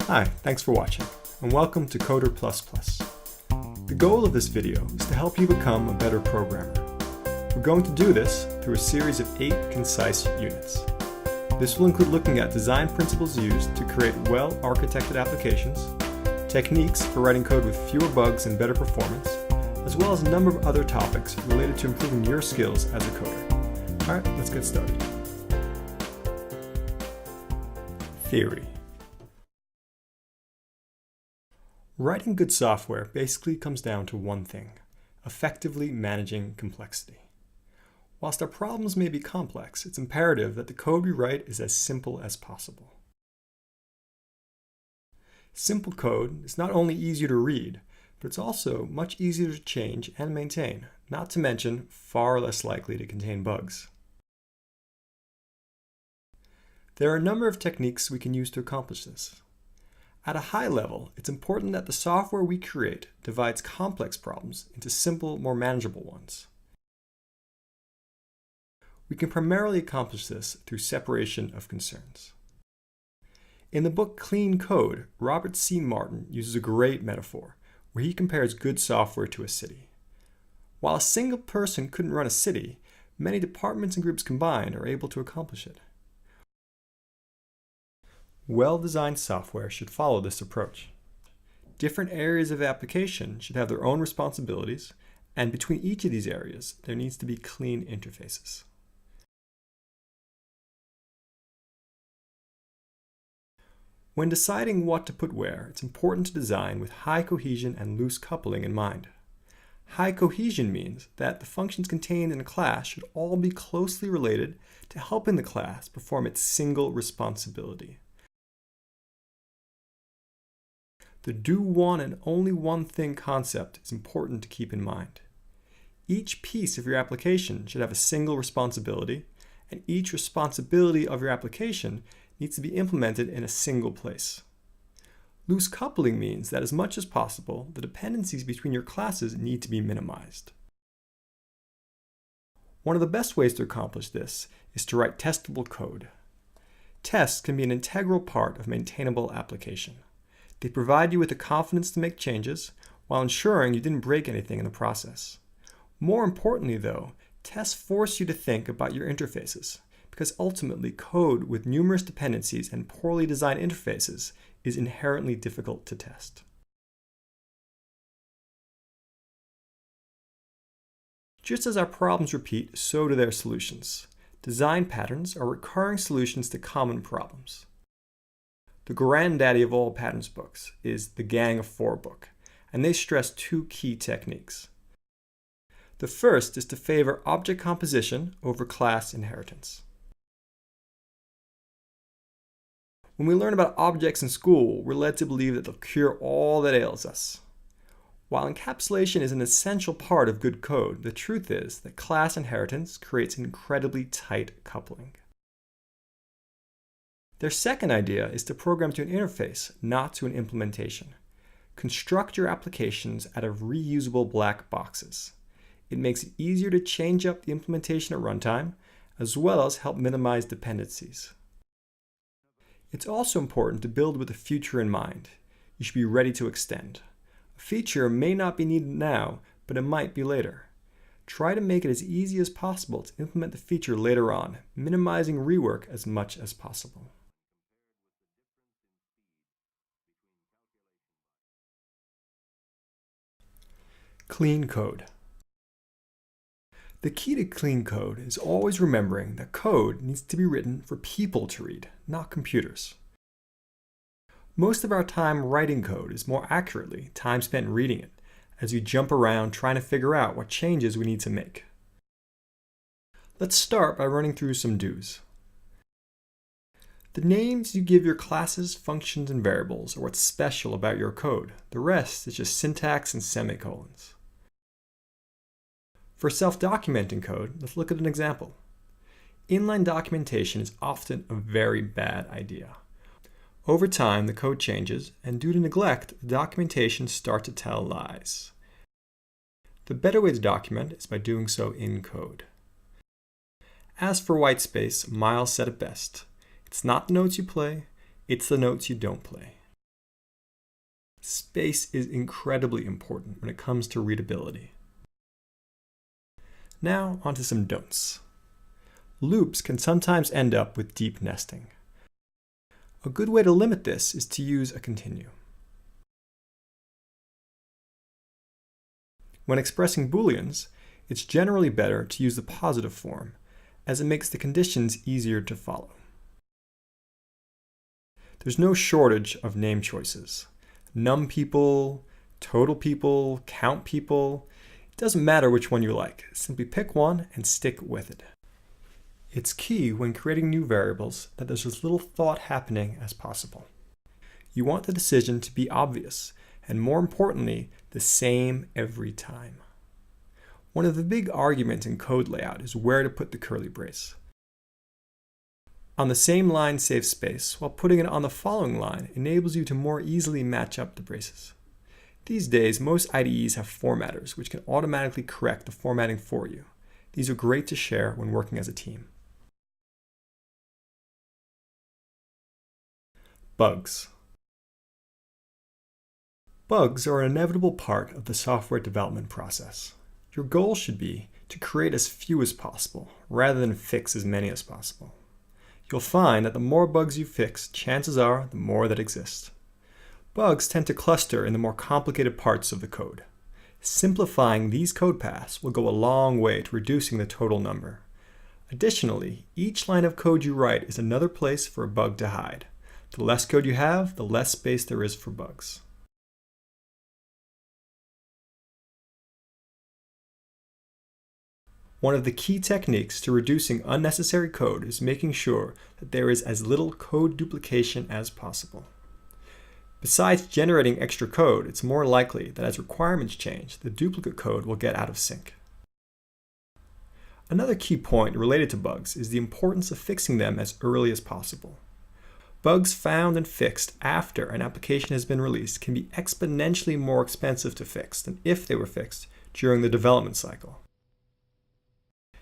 Hi, thanks for watching, and welcome to Coder++. The goal of this video is to help you become a better programmer. We're going to do this through a series of 8 concise units. This will include looking at design principles used to create well-architected applications, techniques for writing code with fewer bugs and better performance, as well as a number of other topics related to improving your skills as a coder. Alright, let's get started. Theory. Writing good software basically comes down to one thing: effectively managing complexity. Whilst our problems may be complex, it's imperative that the code we write is as simple as possible. Simple code is not only easier to read, but it's also much easier to change and maintain, not to mention far less likely to contain bugs. There are a number of techniques we can use to accomplish this. At a high level, it's important that the software we create divides complex problems into simple, more manageable ones. We can primarily accomplish this through separation of concerns. In the book Clean Code, Robert C. Martin uses a great metaphor where he compares good software to a city. While a single person couldn't run a city, many departments and groups combined are able to accomplish it. Well-designed software should follow this approach. Different areas of the application should have their own responsibilities, and between each of these areas, there needs to be clean interfaces. When deciding what to put where, it's important to design with high cohesion and loose coupling in mind. High cohesion means that the functions contained in a class should all be closely related to helping the class perform its single responsibility. The do one and only one thing concept is important to keep in mind. Each piece of your application should have a single responsibility, and each responsibility of your application needs to be implemented in a single place. Loose coupling means that as much as possible, the dependencies between your classes need to be minimized. One of the best ways to accomplish this is to write testable code. Tests can be an integral part of maintainable application. They provide you with the confidence to make changes while ensuring you didn't break anything in the process. More importantly though, tests force you to think about your interfaces, because ultimately code with numerous dependencies and poorly designed interfaces is inherently difficult to test. Just as our problems repeat, so do their solutions. Design patterns are recurring solutions to common problems. The granddaddy of all patterns books is the Gang of Four book, and they stress 2 key techniques. The first is to favor object composition over class inheritance. When we learn about objects in school, we're led to believe that they'll cure all that ails us. While encapsulation is an essential part of good code, the truth is that class inheritance creates an incredibly tight coupling. Their second idea is to program to an interface, not to an implementation. Construct your applications out of reusable black boxes. It makes it easier to change up the implementation at runtime, as well as help minimize dependencies. It's also important to build with the future in mind. You should be ready to extend. A feature may not be needed now, but it might be later. Try to make it as easy as possible to implement the feature later on, minimizing rework as much as possible. Clean code. The key to clean code is always remembering that code needs to be written for people to read, not computers. Most of our time writing code is more accurately time spent reading it, as we jump around trying to figure out what changes we need to make. Let's start by running through some do's. The names you give your classes, functions, and variables are what's special about your code. The rest is just syntax and semicolons. For self-documenting code, let's look at an example. Inline documentation is often a very bad idea. Over time, the code changes, and due to neglect, the documentation starts to tell lies. The better way to document is by doing so in code. As for whitespace, Miles said it best: "It's not the notes you play, it's the notes you don't play." Space is incredibly important when it comes to readability. Now, onto some don'ts. Loops can sometimes end up with deep nesting. A good way to limit this is to use a continue. When expressing booleans, it's generally better to use the positive form, as it makes the conditions easier to follow. There's no shortage of name choices. Num people, total people, count people. It doesn't matter which one you like. Simply pick one and stick with it. It's key when creating new variables that there's as little thought happening as possible. You want the decision to be obvious, and more importantly, the same every time. One of the big arguments in code layout is where to put the curly brace. On the same line saves space, while putting it on the following line enables you to more easily match up the braces. These days, most IDEs have formatters which can automatically correct the formatting for you. These are great to share when working as a team. Bugs. Bugs are an inevitable part of the software development process. Your goal should be to create as few as possible, rather than fix as many as possible. You'll find that the more bugs you fix, chances are the more that exist. Bugs tend to cluster in the more complicated parts of the code. Simplifying these code paths will go a long way to reducing the total number. Additionally, each line of code you write is another place for a bug to hide. The less code you have, the less space there is for bugs. One of the key techniques to reducing unnecessary code is making sure that there is as little code duplication as possible. Besides generating extra code, it's more likely that as requirements change, the duplicate code will get out of sync. Another key point related to bugs is the importance of fixing them as early as possible. Bugs found and fixed after an application has been released can be exponentially more expensive to fix than if they were fixed during the development cycle.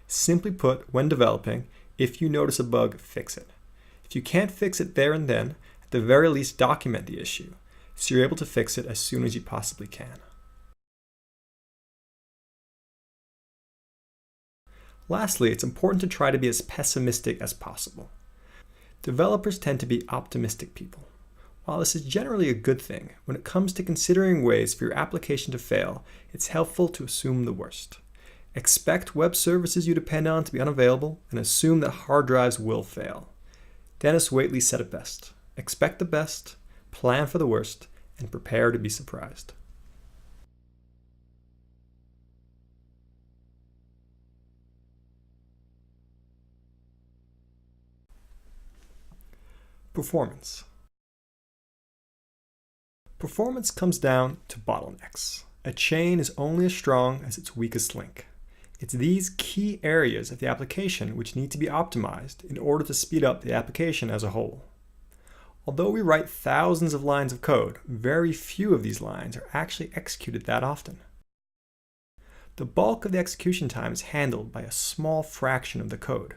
Simply put, when developing, if you notice a bug, fix it. If you can't fix it there and then, at the very least document the issue, so you're able to fix it as soon as you possibly can. Lastly, it's important to try to be as pessimistic as possible. Developers tend to be optimistic people. While this is generally a good thing, when it comes to considering ways for your application to fail, it's helpful to assume the worst. Expect web services you depend on to be unavailable and assume that hard drives will fail. Dennis Waitley said it best: expect the best, plan for the worst, and prepare to be surprised. Performance. Performance comes down to bottlenecks. A chain is only as strong as its weakest link. It's these key areas of the application which need to be optimized in order to speed up the application as a whole. Although we write thousands of lines of code, very few of these lines are actually executed that often. The bulk of the execution time is handled by a small fraction of the code.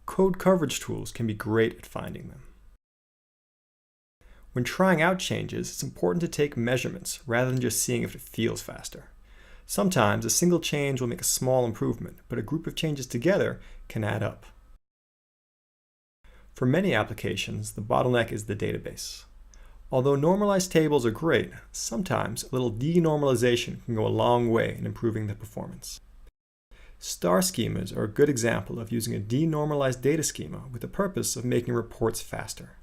Code coverage tools can be great at finding them. When trying out changes, it's important to take measurements rather than just seeing if it feels faster. Sometimes a single change will make a small improvement, but a group of changes together can add up. For many applications, the bottleneck is the database. Although normalized tables are great, sometimes a little denormalization can go a long way in improving the performance. Star schemas are a good example of using a denormalized data schema with the purpose of making reports faster.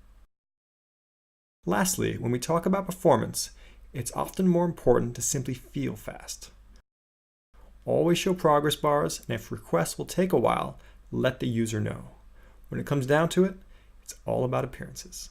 Lastly, when we talk about performance, it's often more important to simply feel fast. Always show progress bars, and if requests will take a while, let the user know. When it comes down to it, it's all about appearances.